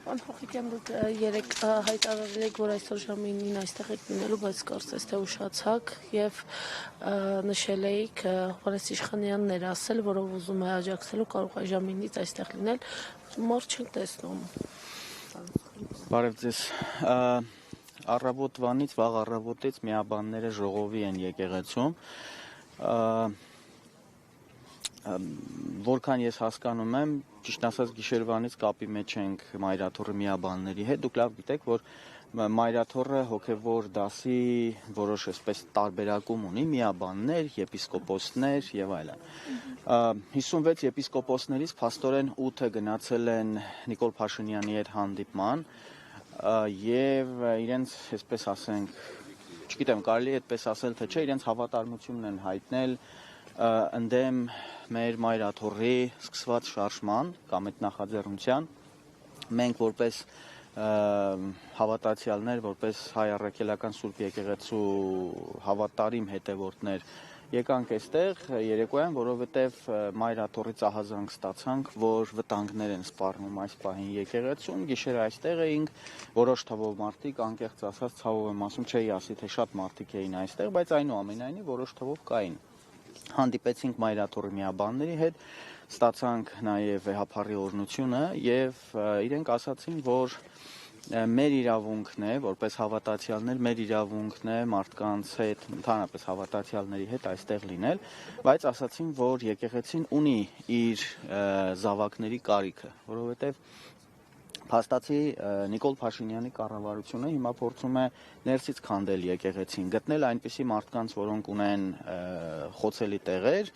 Պարոն Հոխիկյան, դուք երեկ հայտարարել եք, որ այսօր ժամը 9-ին այստեղ եք լինելու, բայց կարծես թե ուշացաք եւ նշել էիք Հովհաննես Իշխանյանն էր ասել, որով ուզում է աջակցելու, կարող է ժամը 9-ից այստեղ լինել, մոր չենք տեսնում։ Բարև ձեզ։ Առավոտվանից, վաղ առավոտից միաբանները ժողովի են եկեղեցում։ Որքան ես հասկանում եմ, ճիշտ ասած գիշերվանից կապի մեջ ենք Մայրաթոռի միաբանների հետ։ Դուք լավ գիտեք, որ Մայրաթոռը հոգևոր դասի որոշ այսպես տարբերակում ունի, միաբաններ, եպիսկոպոսներ եւ այլն։ 56 եպիսկոպոսներից փաստորեն 8-ը գնացել են Նիկոլ Փաշինյանի հետ հանդիպման եւ իրենց, այսպես ասենք, չգիտեմ, կարելի է այդպես ասել, թե չէ, իրենց հավատարմությունն են հայտնել ընդդեմ մեր Մայրաթոռի սկսված շարժման կամ այդ նախաձեռնության։ Մենք որպես հավատացյալներ, որպես հայ առաքելական Սուրբ Եկեղեցու հավատարիմ հետևորդներ եկանք այստեղ երեկոյան, որովհետև Մայրաթոռի ահազանգ ստացանք, որ վտանգներ են սպառնում այս պահին եկեղեցուն, գիշերը այստեղ էինք, որոշ թվով մարդիկ, անկեղծ ասած, ցավով եմ ասում, չէի ասի, թե շատ մարդիկ էին այստեղ, բայց այնուամենայնիվ որոշ թվով կային։ Հանդիպեցինք Մայրաթոռի միաբանների հետ, ստացանք նաև վեհափառի օրհնությունը եւ իրենք ասացին, որ մեր իրավունքն է, որպես հավատացյալներ, մեր իրավունքն է մարդկանց հետ, ընդհանրապես հավատացյալների հետ այստեղ լինել, բայց ասացին, որ եկեղեցին ունի իր զավակների կարիքը, որովհետեւ փաստացի Նիկոլ Փաշինյանի կառավարությունը հիմա փորձում է ներսից քանդել եկեղեցին, գտնել այնպիսի մարդկանց, որոնք ունեն խոցելի տեղեր,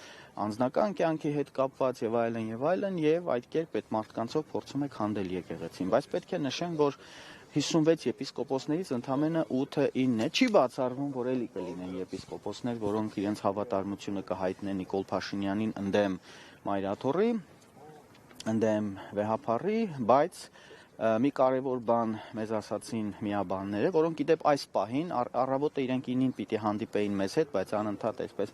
անձնական կյանքի հետ կապված եւ այլն եւ այդ կերպ այդ մարդկանցով փորձում է քանդել եկեղեցին, բայց պետք է նշեմ, որ 56 եպիսկոպոսներից ընդամենը 8-ը 9-ը չի բացառվում, որ էլի կլինեն եպիսկոպոսներ, որոնք իրենց հավատարմությունը կհայտնեն Նիկոլ Փաշինյանին ընդդեմ Մայրաթոռի, ընդդեմ վեհափառի, բայց մի կարևոր բան մեզ ասացին միաբանները, որոնք գիտեք այս պահին առավոտը իրենք 9-ին պիտի հանդիպեին մեզ հետ, բայց անընդհատ այսպես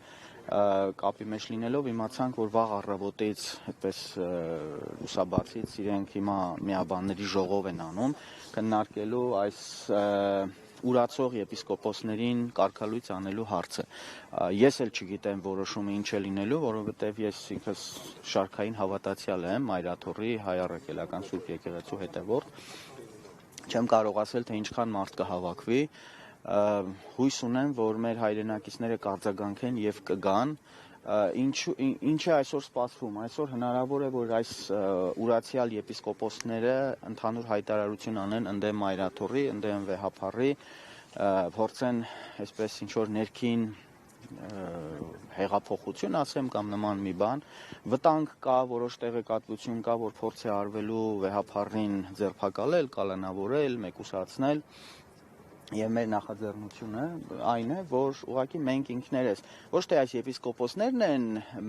կապի մեջ լինելով իմացանք, որ վաղ առավոտից այդպես լուսաբացից իրենք հիմա միաբանների ժողով են անում, քննարկելու այս ուրացող եպիսկոպոսներին կարգալույց անելու հարցը։ Ես էլ չգիտեմ որոշումը ինչ է լինելու, որովհետև ես ինքս շարքային հավատացյալ եմ Մայրաթոռի հայ առաքելական Սուրբ Եկեղեցու հետևորդ։ Չեմ կարող ասել, թե ինչքան մարդ կհավաքվի։ Հույս ունեմ, որ մեր հայրենակիցները կարձագանքեն եւ կգան։ Ինչ է այսօր սպասվում։ Այսօր հնարավոր է, որ այս ուրացյալ եպիսկոպոսները ընդհանուր հայտարարություն անեն ընդդեմ Մայրաթոռի, ընդդեմ վեհափառի, փորձեն այսպես ինչ որ ներքին հեղափոխություն ասեմ կամ նման մի բան, վտանգ կա, որոշ տեղեկատվություն կա, որ փորձ է արվելու վեհափառին ձերբակալել, կալանավորել, մեկուսացնել։ Եվ մեր նախաձեռնությունը այն է, որ ուղղակի մենք ինքներս ոչ թե այս եպիսկոպոսներն են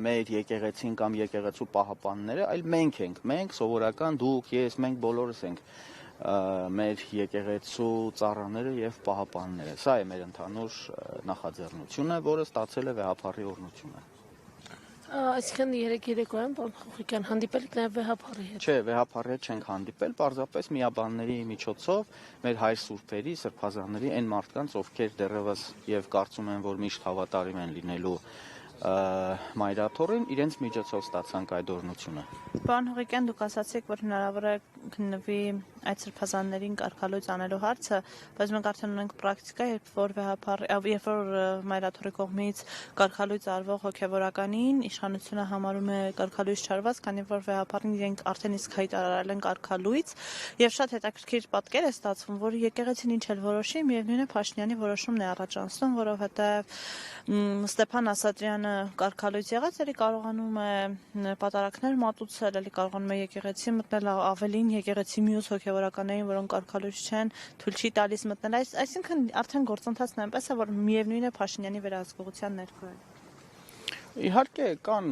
մեր եկեղեցին կամ եկեղեցու պահապանները, այլ մենք ենք, մենք սովորական դուք, ես, մենք բոլորս ենք մեր եկեղեցու ծառաները եւ պահապանները։ Սա է մեր ընդհանուր նախաձեռնությունը, որը ստացել է վեհափառի օրհնությունը։ Այսինքն երեկոյան, պարոն Հոխիկյան, հանդիպել եք նաև վեհափառի հետ։ Չէ, վեհափառի հետ չենք հանդիպել, պարզապես միաբանների միջոցով մեր հայր սուրբերի, սրբազանների այն մարդկանց, ովքեր դեռևս եւ կարծում են, որ միշտ հավատարիմ են լինելու Մայրաթոռին, իրենց միջոցով ստացանք այդ օրհնությունը։ Պարոն Հողիկյան, դուք ասացիք, որ հնարավոր է քննվի այդ սրբազաններին կարգալույց անելու հարցը, բայց մենք արդեն ունենք պրակտիկա, երբ որ Մայրաթոռի կողմից կարգալույց արվող հոգևորականին իշխանությունը համարում է կարգալույց չարված, քանի որ վեհափառին իրենք արդեն իսկ հայտարարել են կարգալույց, եւ շատ հետաքրքիր պատկեր է ստացվում, որ եկեղեցին ինչ էլ որոշի, միևնույն է Փաշինյանի որոշումն է առաջանցնում, որովհետեւ Ստեփան Ասատրյանը կարգալույց եղած, էլի կարողանում է պատարակներ մատուցել, էլի կարողանում է եկեղեցի մտնել, ավելին եկեղեցի մյուս հոգևորականներին, որոնք կարգալույց չեն, թույլ չի տալիս մտնել, այսինքն արդեն գործընթացն այնպես է, որ միևնույն է Փաշինյանի վերահսկողության ներքո է։ Իհարկե կան,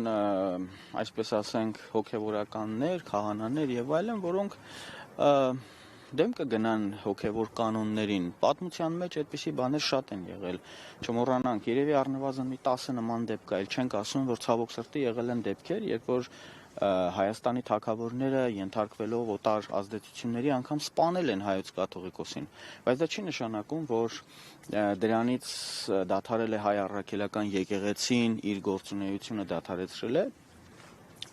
այսպես ասենք, հոգևորականներ, քահանաներ եւ այլն, որոնք դեմ կգնան հոգևոր կանոններին։ Պատմության մեջ այդպիսի բաներ շատ են եղել։ Չմոռանանք, երևի առնվազն մի 10 նման դեպք կա, այլ չենք ասում, որ ցավոք սրտի եղել են դեպքեր, երբ որ Հայաստանի թագավորները ենթարկվելով օտար ազդեցությունների անգամ սպանել են հայոց կաթողիկոսին, բայց դա չի նշանակում, որ դրանից դադարել է հայ առաքելական եկեղեցին իր գործունեությունը դադարեցրել է,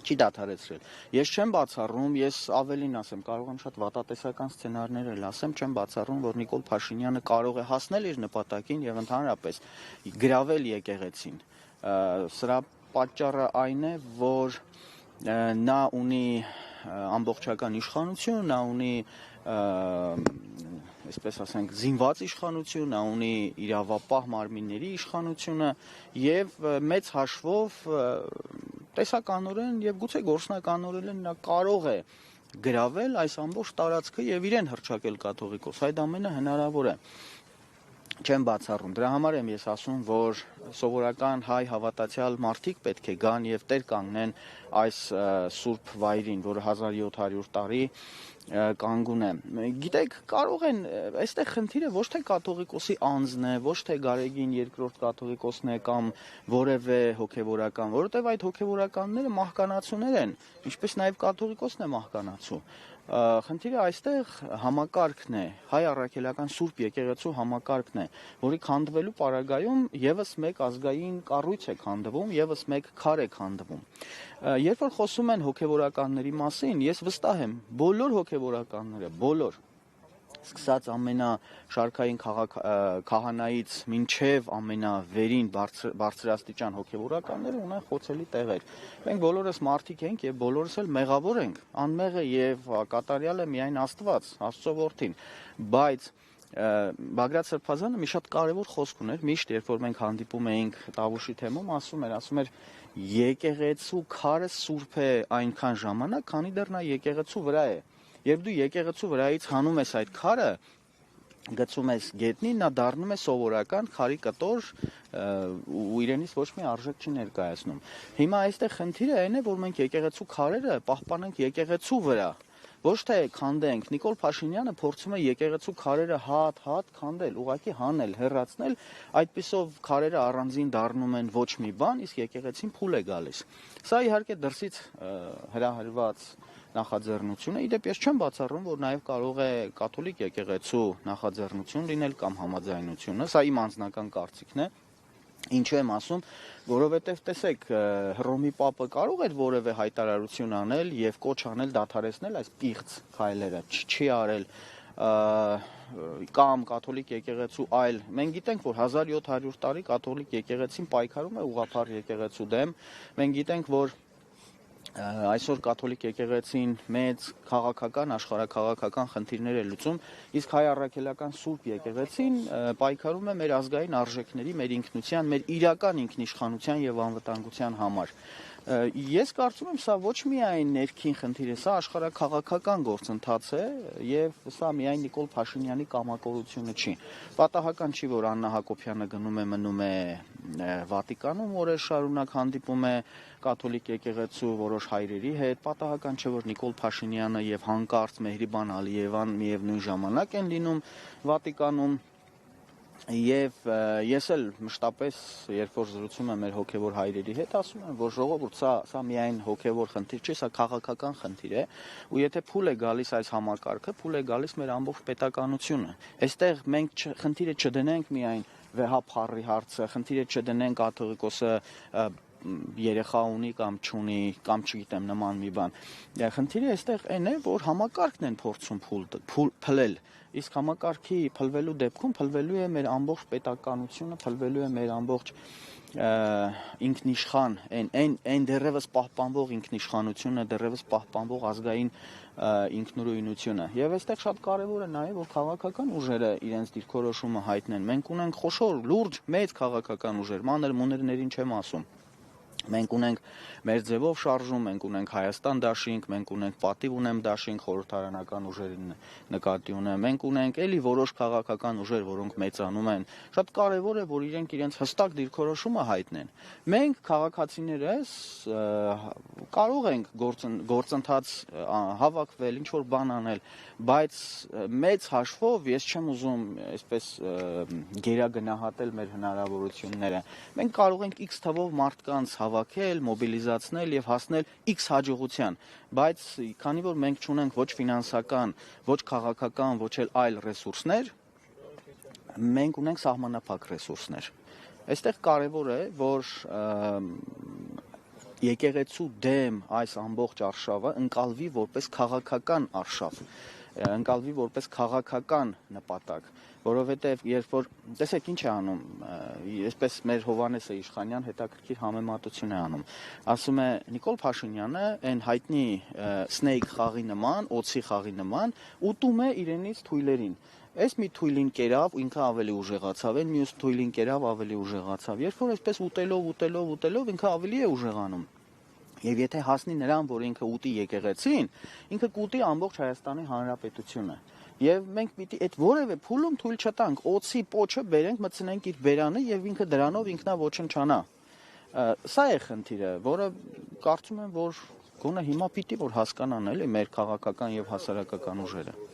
չի դադարեցրել։ Ես չեմ բացառում, ես ավելին ասեմ, կարող եմ շատ վատատեսական սցենարներ էլ ասեմ, չեմ բացառում, որ Նիկոլ Փաշինյանը կարող է հասնել իր նպատակին եւ ընդհանրապես գրավել եկեղեցին։ Սրա պատճառը այն է, որ նա ունի ամբողջական իշխանություն, նա ունի այսպես ասենք զինված իշխանություն, նա ունի իրավապահ մարմինների իշխանությունը եւ մեծ հաշվով տեսականորեն եւ գուցե գործնականորեն նա կարող է գրավել այս ամբողջ տարածքը եւ իրեն հռչակել կաթողիկոս։ Այդ ամենը հնարավոր է։ Չեմ բացառում։ Դրա համար եմ ես ասում, որ սովորական հայ հավատացյալ մարդիկ պետք է գան եւ տեր կանգնեն այս սուրբ վայրին, որը 1700 տարի կանգուն է։ Գիտեք, կարող են, այստեղ խնդիրը ոչ թե կաթողիկոսի անձն է, ոչ թե Գարեգին երկրորդ կաթողիկոսն է կամ որևէ հոգևորական, որովհետև այդ հոգևորականները մահկանացուներ են, ինչպես նաև կաթողիկոսն է մահկանացու։ Խնդիրը այստեղ համակարգն է, հայ առաքելական սուրբ եկեղեցու համակարգն է, որի քանդվելու պարագայում եւս մեկ ազգային կառույց է քանդվում, եւս մեկ քար է քանդվում։ Երբ որ խոսում են հոգևորականների մասին, ես վստահ եմ, բոլոր հոգևորականները, բոլոր սկսած ամենաշարքային քահանայից մինչև ամենավերին բարձրաստիճան հոգևորականները ունեն խոցելի տեղեր։ Մենք բոլորս մարդիկ ենք եւ բոլորս էլ մեղավոր ենք։ Անմեղը եւ կատարյալը միայն Աստված, Աստծո որդին, բայց Բագրատ Սրբազանը մի շատ կարևոր խոսք ուներ, միշտ երբ որ մենք հանդիպում էինք Տավուշի թեմում, ասում էր եկեղեցու քարը սուրբ է այնքան ժամանակ, քանի դեռ նա եկեղեցու վրա է։ Երբ դու եկեղեցու վրայից հանում ես այդ քարը, գցում ես գետնին, նա դառնում է սովորական քարի կտոր ու իրենից ոչ մի արժեք չի ներկայացնում։ Հիմա այստեղ խնդիրը այն է, որ մենք եկեղեցու քարերը պահպանենք եկեղեցու վրա, ոչ թե քանդենք։ Նիկոլ Փաշինյանը փորձում է եկեղեցու քարերը հատ քանդել, ուղղակի հանել, հեռացնել, այդպիսով քարերը առանձին դառնում են ոչ մի բան, իսկ եկեղեցին փուլ է գալիս։ Սա իհարկե դրսից հրահրված նախաձեռնությունը, իդեպ ես չեմ բացառում, որ նաև կարող է կաթոլիկ եկեղեցու նախաձեռնություն լինել կամ համաձայնությունը, սա իմ անձնական կարծիքն է։ Ինչու եմ ասում, որովհետև տեսեք, Հռոմի Պապը կարող էր որևէ հայտարարություն անել եւ կոչ անել դադարեցնել այս պիղծ քայլերը, չի արել կամ կաթոլիկ եկեղեցու այլ։ Մենք գիտենք, որ 1700 տարի կաթոլիկ եկեղեցին պայքարում է ուղղափառ եկեղեցու դեմ։ Մենք գիտենք, որ այսօր կաթոլիկ եկեղեցին մեծ քաղաքական, աշխարհաքաղաքական խնդիրներ է լուծում, իսկ հայ առաքելական սուրբ եկեղեցին պայքարում է մեր ազգային արժեքների, մեր ինքնության, մեր իրական ինքնիշխանության եւ անվտանգության համար։ Ես կարծում եմ, սա ոչ միայն ներքին խնդիր է, սա աշխարհաքաղաքական գործընթաց է եւ սա միայն Նիկոլ Փաշինյանի կամակորությունը չի։ Պատահական չի, որ Աննա Հակոբյանը գնում է մնում է Վատիկանում, օրեր շարունակ հանդիպում է կաթոլիկ եկեղեցու որոշ հայրերի հետ, պատահական չէ, որ Նիկոլ Փաշինյանը եւ հանկարծ Մեհրիբան Ալիևան միևնույն ժամանակ են լինում Վատիկանում։ Եվ ես էլ մշտապես, երբ որ զրուցում եմ մեր հոգևոր հայրերի հետ, ասում եմ, որ ժողովուրդ, սա միայն հոգևոր խնդիր չէ, սա քաղաքական խնդիր է, ու եթե փուլ է գալիս այս համակարգը, փուլ է գալիս մեր ամբողջ պետականությունը։ Այստեղ մենք խնդիրը չդնենք միայն վեհափառի հարցը, խնդիրը չդնենք կաթողիկոսը երեխա ունի կամ չունի, կամ չգիտեմ նման մի բան։ Խնդիրը այստեղ այն է, որ համակարգն են փորձում փլել, իսկ համակարգի փլվելու դեպքում փլվելու է մեր ամբողջ պետականությունը, փլվելու է մեր ամբողջ ինքնիշխան, այն դեռևս պահպանվող ինքնիշխանությունը, դեռևս պահպանվող ազգային ինքնուրույնությունը։ Եվ այստեղ շատ կարևոր է նաև, որ քաղաքական ուժերը իրենց դիրքորոշումը հայտնեն։ Մենք ունենք խոշոր, լուրջ, մեծ քաղաքական ուժեր, մանր մուներներին չեմ ասում։ Մենք ունենք մեր ձևով շարժում, մենք ունենք Հայաստան դաշինք, մենք ունենք Պատիվ ունեմ դաշինք, խորհրդարանական ուժերին նկատի ունեմ, մենք ունենք էլի որոշ քաղաքական ուժեր, որոնք մեծանում են։ Շատ կարևոր է, որ իրենք իրենց հստակ դիրքորոշումը հայտնեն։ Մենք քաղաքացիներս կարող ենք գործընթաց հավաքվել, ինչ որ բան անել, բայց մեծ հաշվով ես չեմ ուզում այսպես գերագնահատել մեր հնարավորությունները։ Մենք կարող ենք X թվով մարդկանց հավաքել, մոբիլիզացնել եւ հասնել X հաջողության, բայց քանի որ մենք չունենք ոչ ֆինանսական, ոչ քաղաքական, ոչ էլ այլ ռեսուրսներ, մենք ունենք սահմանափակ ռեսուրսներ։ Այստեղ կարևոր է, որ եկեղեցու դեմ այս ամբողջ արշավը ընկալվի որպես քաղաքական արշավ, ընկալվի որպես քաղաքական նպատակ, որովհետև երբ որ տեսեք ինչ է անում, այսպես մեր Հովհաննեսը Իշխանյան հետաքրքիր համեմատություն է անում, ասում է Նիկոլ Փաշինյանը այն հայտնի Snake խաղի նման, օձի խաղի նման ուտում է իրենից թույլերին։ Այս մի թույլին կերավ, ինքը ավելի ուժեղացավ, այն մյուս թույլին կերավ, ավելի ուժեղացավ։ Երբ որ այսպես ուտելով ինքը ավելի է ուժեղանում։ Եվ եթե հասնի նրան, որ ինքը ուտի եկեղեցին, ինքը կուտի ամբողջ Հայաստանի Հանրապետությունը։ Եվ մենք պիտի այդ որևէ փուլում թույլ չտանք, օձի պոչը բերենք, մտցնենք իր բերանը եւ ինքը դրանով ինքնաոչնչանա։ Սա է խնդիրը, որը կարծում եմ, որ գոնե հիմա պիտի որ հասկանան էլի մեր քաղաքական եւ հասարակական ուժերը։